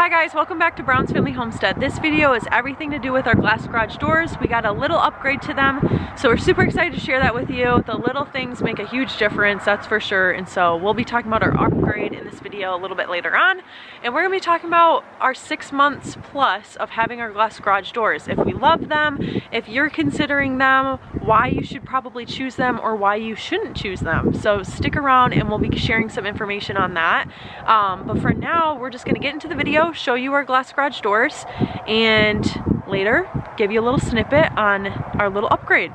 Hi guys, welcome back to Brown's Family Homestead. This video is everything to do with our glass garage doors. We got a little upgrade to them, so we're super excited to share that with you. The little things make a huge difference, that's for sure, and so we'll be talking about our upgrade in this video a little bit later on. And we're gonna be talking about our 6 months plus of having our glass garage doors. If we love them, if you're considering them, why you should probably choose them or why you shouldn't choose them. So stick around and we'll be sharing some information on that. But for now, we're just gonna get into the video, show you our glass garage doors, and later give you a little snippet on our little upgrade.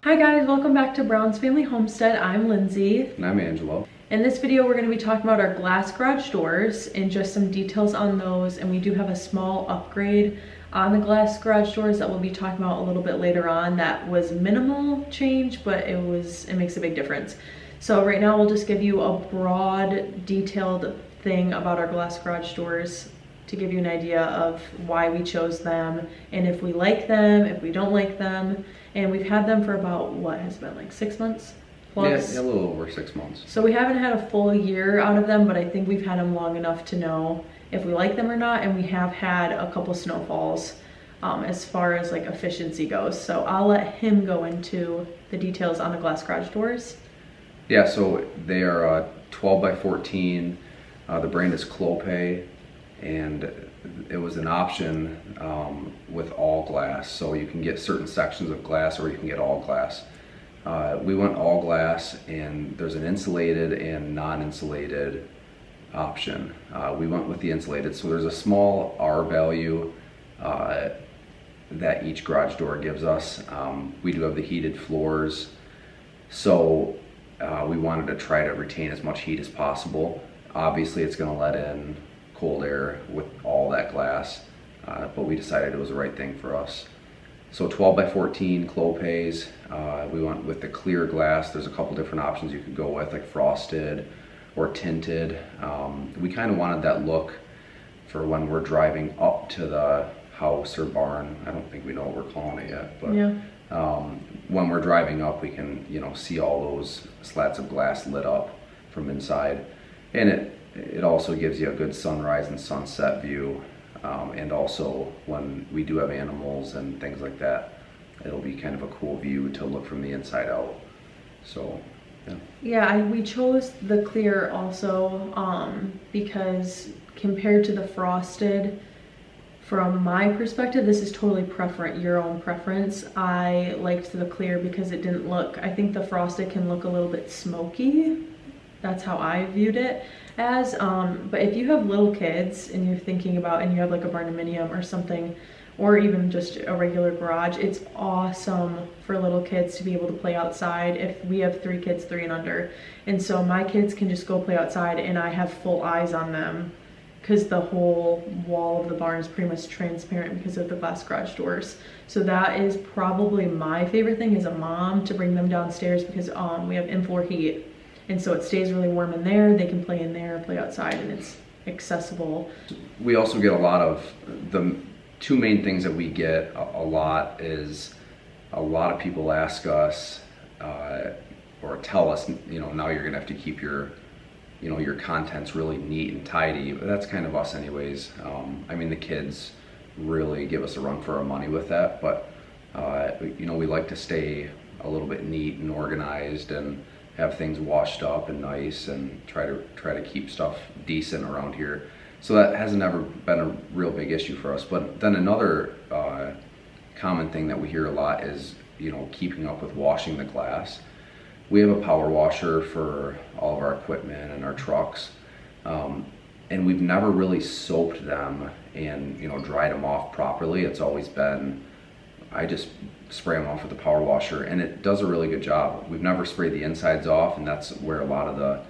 Hi guys, welcome back to Brown's Family Homestead. I'm Lindsay. And I'm Angelo. In this video, we're going to be talking about our glass garage doors and just some details on those. And we do have a small upgrade on the glass garage doors that we'll be talking about a little bit later on. That was minimal change, but it makes a big difference. So right now, we'll just give you a broad, detailed thing about our glass garage doors to give you an idea of why we chose them and if we like them, if we don't like them. And we've had them for about, what has been like 6 months plus? Yeah, a little over 6 months. So we haven't had a full year out of them, but I think we've had them long enough to know if we like them or not. And we have had a couple snowfalls as far as like efficiency goes. So I'll let him go into the details on the glass garage doors. Yeah, so they are 12 by 14. The brand is Clopay, and it was an option with all glass. So you can get certain sections of glass or you can get all glass. We went all glass, and there's an insulated and non-insulated option. We went with the insulated, so there's a small R value that each garage door gives us. We do have the heated floors, so we wanted to try to retain as much heat as possible. Obviously it's going to let in cold air with all that glass, but we decided it was the right thing for us. So 12 by 14 Clopays. We went with the clear glass. There's a couple different options you could go with, like frosted or tinted. We kind of wanted that look for when we're driving up to the house or barn. I don't think we know what we're calling it yet, but yeah. When we're driving up, we can, see all those slats of glass lit up from inside, and it also gives you a good sunrise and sunset view, and also when we do have animals and things like that, it'll be kind of a cool view to look from the inside out. So yeah, we chose the clear also because compared to the frosted, from my perspective, this is totally your own preference. I liked the clear because it didn't look, I think the frosted can look a little bit smoky. That's how I viewed it as. But if you have little kids and you're thinking about, and you have like a Barndominium or something, or even just a regular garage, it's awesome for little kids to be able to play outside. If we have 3 kids, 3 and under, and so my kids can just go play outside and I have full eyes on them because the whole wall of the barn is pretty much transparent because of the glass garage doors. So that is probably my favorite thing as a mom, to bring them downstairs, because we have in-floor heat. And so it stays really warm in there. They can play in there, play outside, and it's accessible. We also get a lot of, the 2 main things that we get a lot is, a lot of people ask us or tell us, now you're gonna have to keep your contents really neat and tidy. But that's kind of us anyways. I mean, the kids really give us a run for our money with that, but we like to stay a little bit neat and organized and have things washed up and nice, and try to keep stuff decent around here. So that hasn't ever been a real big issue for us. But then another common thing that we hear a lot is, you know, keeping up with washing the glass. We have a power washer for all of our equipment and our trucks, and we've never really soaped them and, you know, dried them off properly. It's always been, I just spray them off with the power washer, and it does a really good job. We've never sprayed the insides off, and that's where a lot of the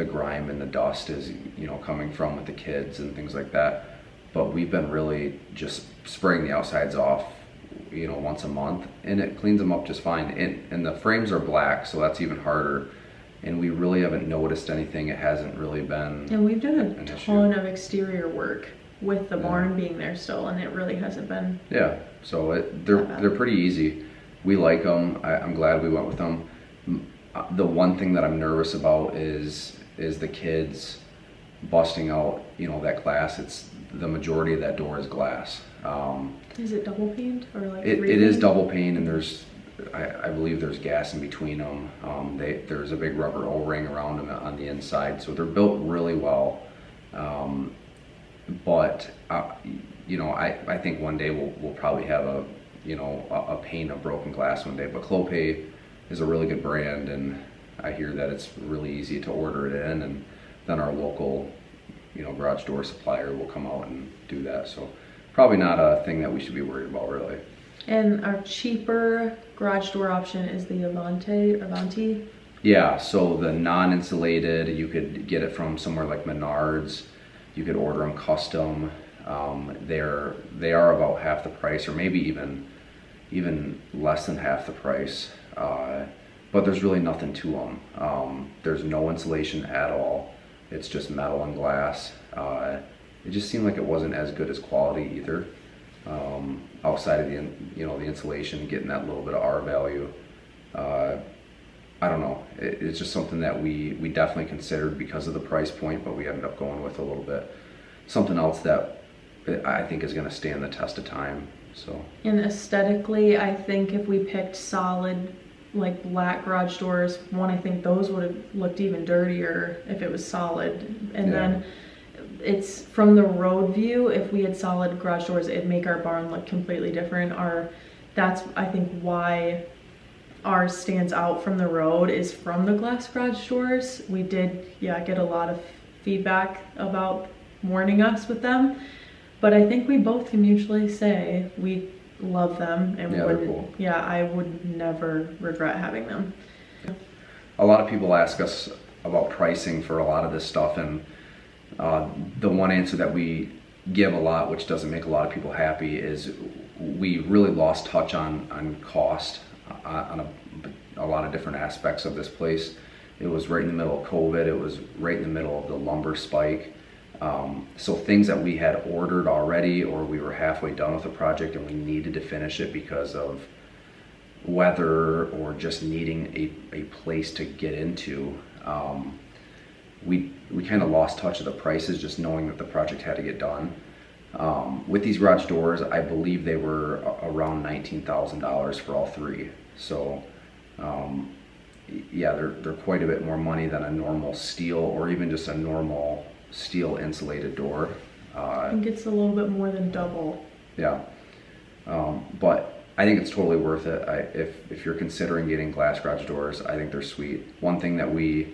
grime and the dust is, you know, coming from with the kids and things like that. But we've been really just spraying the outsides off, you know, once a month, and it cleans them up just fine. And the frames are black, so that's even harder. And we really haven't noticed anything. It hasn't really been. And we've done an a issue. ton of exterior work with the barn being there still, and it really hasn't been. Yeah, so they're pretty easy. We like them. I'm glad we went with them. The one thing that I'm nervous about is the kids busting out, you know, that glass. It's the majority of that door is glass. Is it double paned or like? It is double pane, and there's, I believe there's gas in between them. There's a big rubber O-ring around them on the inside, so they're built really well. But you know, I think one day we'll probably have a pane of broken glass one day. But Clopay is a really good brand, and I hear that it's really easy to order it in, and then our local, you know, garage door supplier will come out and do that. So probably not a thing that we should be worried about, really. And our cheaper garage door option is the Avanti. Yeah, so the non-insulated, you could get it from somewhere like Menards. You could order them custom. They are about half the price, or maybe even less than half the price. But there's really nothing to them. There's no insulation at all. It's just metal and glass. It just seemed like it wasn't as good as quality either. Outside of the insulation, getting that little bit of R value. I don't know. It's just something that we definitely considered because of the price point, but we ended up going with a little bit something else that I think is going to stand the test of time. So. And aesthetically, I think if we picked solid, like black garage doors, I think those would have looked even dirtier if it was solid. And then it's from the road view. If we had solid garage doors, it'd make our barn look completely different. That's I think why ours stands out from the road is from the glass garage doors. We did get a lot of feedback about warning us with them, but I think we both can mutually say we love them, and cool. I would never regret having them. A lot of people ask us about pricing for a lot of this stuff, and the one answer that we give a lot, which doesn't make a lot of people happy, is we really lost touch on cost on a lot of different aspects of this place. It was right in the middle of COVID. It was right in the middle of the lumber spike. So things that we had ordered already, or we were halfway done with the project and we needed to finish it because of weather or just needing a place to get into, we kind of lost touch of the prices, just knowing that the project had to get done. With these garage doors, I believe they were around $19,000 for all three. So they're quite a bit more money than a normal steel, or even just a normal steel insulated door. I think it's a little bit more than double. Yeah, but I think it's totally worth it. If you're considering getting glass garage doors, I think they're sweet. One thing that we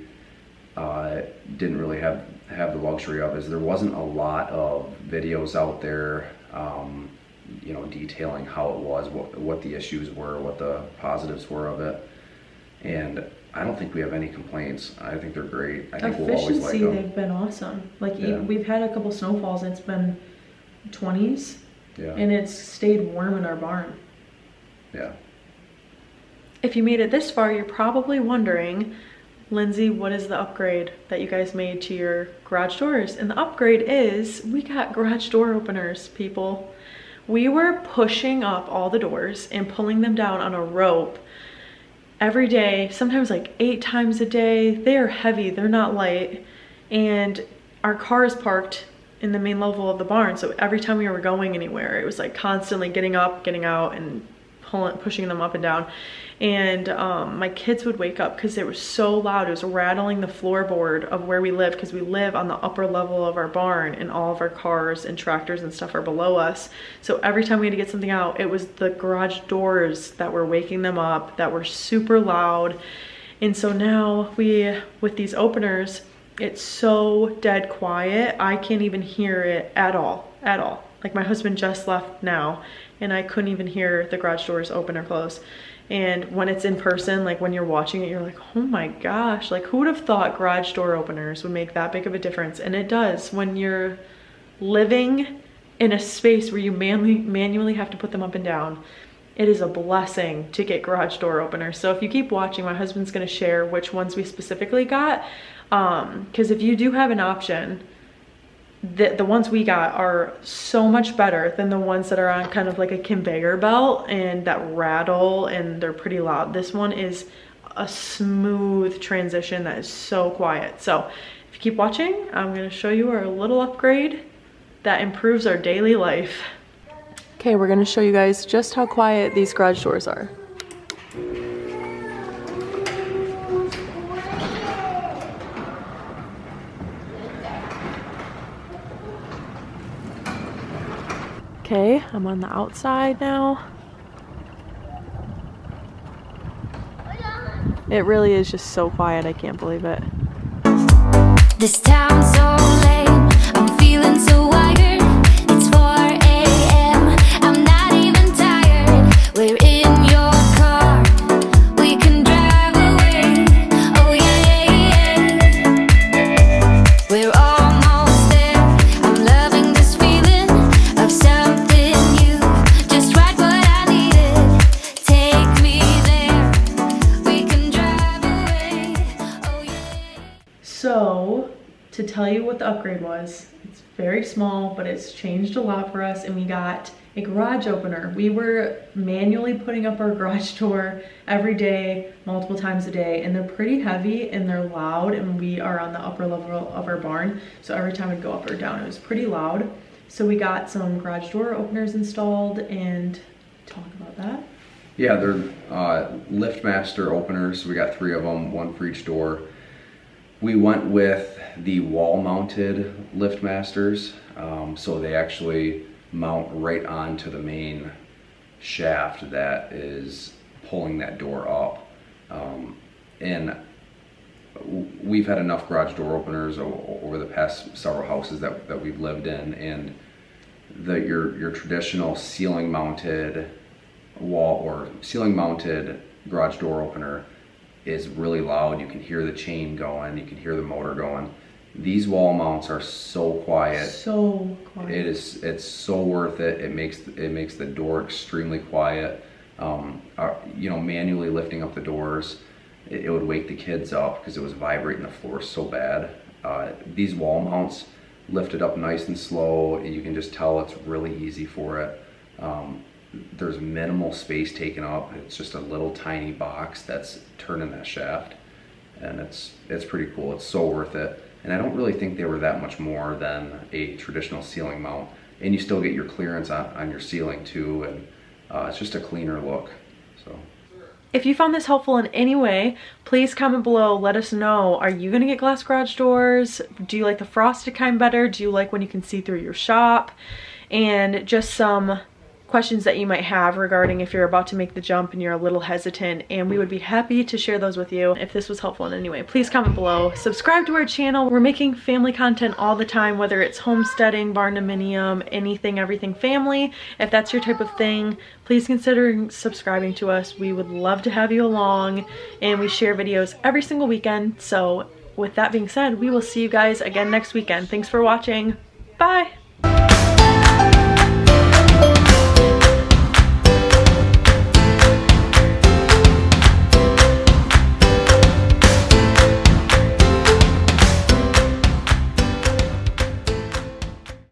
didn't really have the luxury of is there wasn't a lot of videos out there, detailing how it was, what the issues were, what the positives were of it, and I don't think we have any complaints. I think they're great. I think we'll always like them. They've been awesome. We've had a couple snowfalls, and it's been 20s, and it's stayed warm in our barn. Yeah. If you made it this far, you're probably wondering, Lindsay, what is the upgrade that you guys made to your garage doors? And the upgrade is we got garage door openers, people. We were pushing up all the doors and pulling them down on a rope every day, sometimes like 8 times a day. They are heavy, they're not light. And our car is parked in the main level of the barn, so every time we were going anywhere, it was like constantly getting up, getting out, and pushing them up and down. And my kids would wake up because it was so loud. It was rattling the floorboard of where we live, because we live on the upper level of our barn and all of our cars and tractors and stuff are below us. So every time we had to get something out, it was the garage doors that were waking them up, that were super loud. And so now with these openers, it's so dead quiet. I can't even hear it at all. Like my husband just left now and I couldn't even hear the garage doors open or close. And when it's in person, like when you're watching it, you're like, oh my gosh, like who would have thought garage door openers would make that big of a difference? And it does when you're living in a space where you manually have to put them up and down. It is a blessing to get garage door openers. So if you keep watching, my husband's gonna share which ones we specifically got. Because if you do have an option, the ones we got are so much better than the ones that are on kind of like a conveyor belt and that rattle and they're pretty loud. This one is a smooth transition that is so quiet. So if you keep watching, I'm gonna show you our little upgrade that improves our daily life. Okay, we're gonna show you guys just how quiet these garage doors are. Okay, I'm on the outside now. It really is just so quiet, I can't believe it. This town's so lame, I'm feeling so wired. It's 4 a.m., I'm not even tired. We're in your car, we can drive away. Oh yeah, we're almost there. I'm loving this feeling of something new, just right what I needed. Take me there, we can drive away. Oh yeah. So, to tell you what the upgrade was, it's very small, but it's changed a lot for us, and we got a garage opener. We were manually putting up our garage door every day, multiple times a day, and they're pretty heavy and they're loud, and we are on the upper level of our barn, so every time we'd go up or down, it was pretty loud. So we got some garage door openers installed, and talk about that. Yeah, they're LiftMaster openers. We got 3 of them, 1 for each door. We went with the wall-mounted LiftMasters, so they actually mount right onto the main shaft that is pulling that door up. And we've had enough garage door openers over the past several houses that we've lived in, and your traditional ceiling-mounted wall or ceiling-mounted garage door opener is really loud. You can hear the chain going, you can hear the motor going. These wall mounts are so quiet. So quiet. It's so worth it. It makes the door extremely quiet. You know, manually lifting up the doors, it would wake the kids up because it was vibrating the floor so bad. These wall mounts lift it up nice and slow, and you can just tell it's really easy for it. There's minimal space taken up. It's just a little tiny box that's turning that shaft, and it's pretty cool. It's so worth it. And I don't really think they were that much more than a traditional ceiling mount, and you still get your clearance on your ceiling too, and it's just a cleaner look. So if you found this helpful in any way, please comment below. Let us know. Are you gonna get glass garage doors? Do you like the frosted kind better? Do you like when you can see through your shop? And just some questions that you might have regarding if you're about to make the jump and you're a little hesitant, and we would be happy to share those with you. If this was helpful in any way, please comment below. Subscribe to our channel. We're making family content all the time, whether it's homesteading, barndominium, anything, everything family. If that's your type of thing, please consider subscribing to us. We would love to have you along, and we share videos every single weekend. So with that being said, we will see you guys again next weekend. Thanks for watching. Bye.